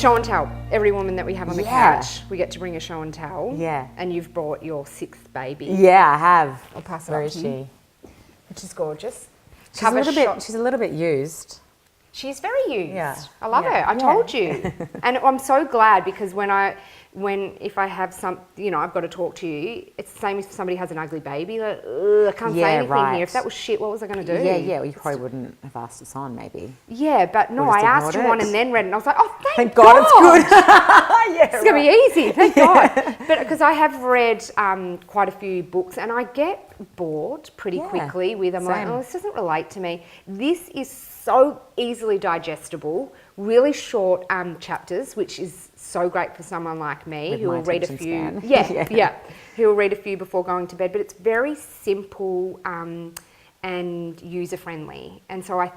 Show and tell. Every woman that we have on the Yeah. couch, we get to bring a show and tell. Yeah. And you've brought your 6th baby. Yeah, I have. I'll pass it Where up is to she? you. Which is gorgeous. She's Cover a shot. little bit used. She's very used. Yeah. I love Yeah. her. I told you. And I'm so glad because if I have some, I've got to talk to you, it's the same as if somebody has an ugly baby. Like, I can't say anything right. here. If that was shit, what was I going to do? Yeah, well, you probably wouldn't have asked us on, maybe. Yeah, but no, Or I just asked you ignored one it. and then read it and I was like, oh, thank God, it's good. Yeah, It's going to be easy, thank God. But because I have read quite a few books and I get bored pretty quickly with them. Like, oh, this doesn't relate to me. This is so easily digestible, really short chapters, which is so great for someone like me With who my will read a attention few. span. Yeah, who will read a few before going to bed. But it's very simple and user friendly. And so I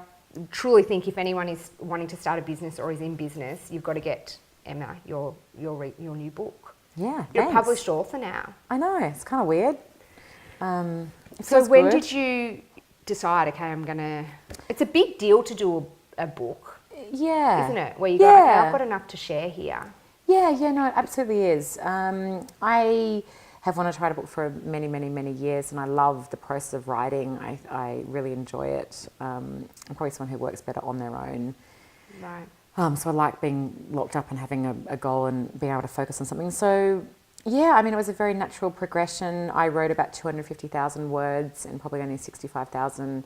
truly think if anyone is wanting to start a business or is in business, you've got to get Emma your new book. Yeah, You're thanks. a published author now. I know, it's kind of weird. So when did you decide, okay, it's a big deal to do a book, Yeah. isn't it? Where you go, okay, I've got enough to share here. Yeah, no, it absolutely is. I have wanted to write a book for many, many, many years, and I love the process of writing. I really enjoy it. I'm probably someone who works better on their own. Right. So I like being locked up and having a goal and being able to focus on something. So, yeah, I mean, it was a very natural progression. I wrote about 250,000 words and probably only 65,000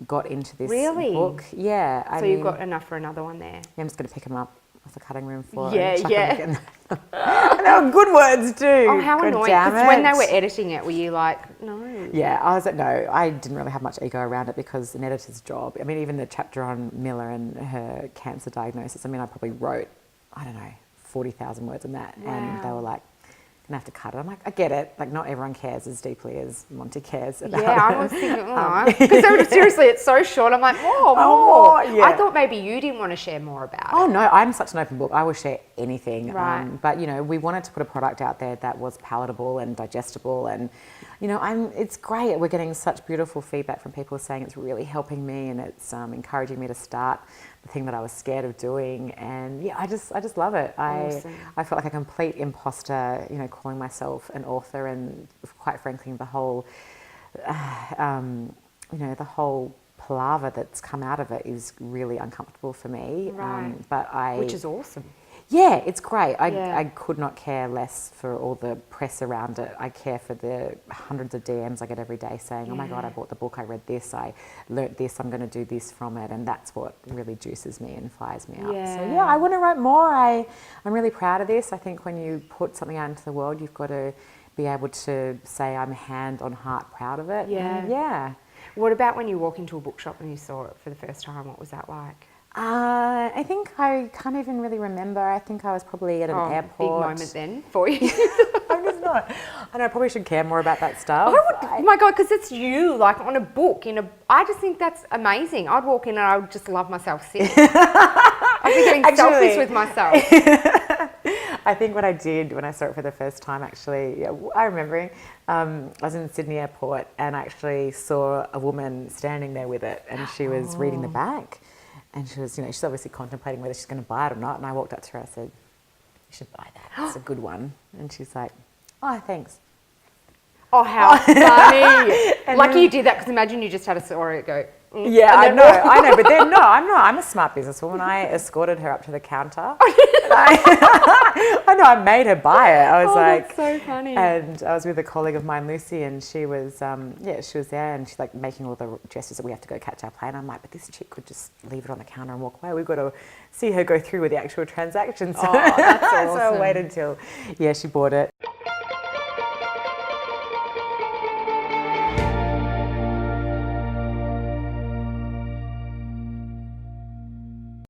got into this book. Yeah. So you've got enough for another one there. Yeah, I'm just going to pick them up off the cutting room floor. Yeah. And they were good words too. Oh, how annoying. Because when they were editing it, were you like, no? Yeah, I was like, no, I didn't really have much ego around it because an editor's job, I mean, even the chapter on Miller and her cancer diagnosis, I mean, I probably wrote, 40,000 words on that. Wow. And they were like, gonna have to cut it. I'm like, I get it. Like, not everyone cares as deeply as Monty cares about it. I was thinking, because seriously, it's so short. I'm like, more. Yeah. I thought maybe you didn't want to share more about it. Oh no, I'm such an open book. I will share anything. Right. But we wanted to put a product out there that was palatable and digestible, and it's great. We're getting such beautiful feedback from people saying it's really helping me and it's encouraging me to start the thing that I was scared of doing. And yeah, I just love it. Awesome. I felt like a complete imposter, calling myself an author, and quite frankly, the whole, the whole palaver that's come out of it is really uncomfortable for me. Right. Which is awesome. Yeah, it's great. I could not care less for all the press around it. I care for the hundreds of DMs I get every day saying, oh my God, I bought the book, I read this, I learnt this, I'm going to do this from it. And that's what really juices me and fires me up. Yeah. So yeah, I want to write more. I'm really proud of this. I think when you put something out into the world, you've got to be able to say I'm hand on heart proud of it. Yeah. And yeah. What about when you walk into a bookshop and you saw it for the first time? What was that like? I think I can't even really remember. I think I was probably at an airport. Big moment then for you. I'm just not. I know, I probably should care more about that stuff. Oh my God, because it's you, like on a book. I just think that's amazing. I'd walk in and I would just love myself sick. I'd be getting selfish with myself. I think what I did when I saw it for the first time, actually, I remember I was in Sydney airport and I actually saw a woman standing there with it, and she was reading the back. And she was, she's obviously contemplating whether she's going to buy it or not. And I walked up to her, I said, you should buy that. It's a good one. And she's like, oh, thanks. Oh, how funny. Lucky you did that, because imagine you just had a story go. Yeah, I know. But then, no, I'm not. I'm a smart businesswoman. I escorted her up to the counter. I know, I made her buy it. I was like, that's so funny. And I was with a colleague of mine, Lucy, and she was, she was there, and she's like making all the gestures that we have to go catch our plane. I'm like, but this chick could just leave it on the counter and walk away. We've got to see her go through with the actual transaction. So, that's awesome. so I waited until, she bought it.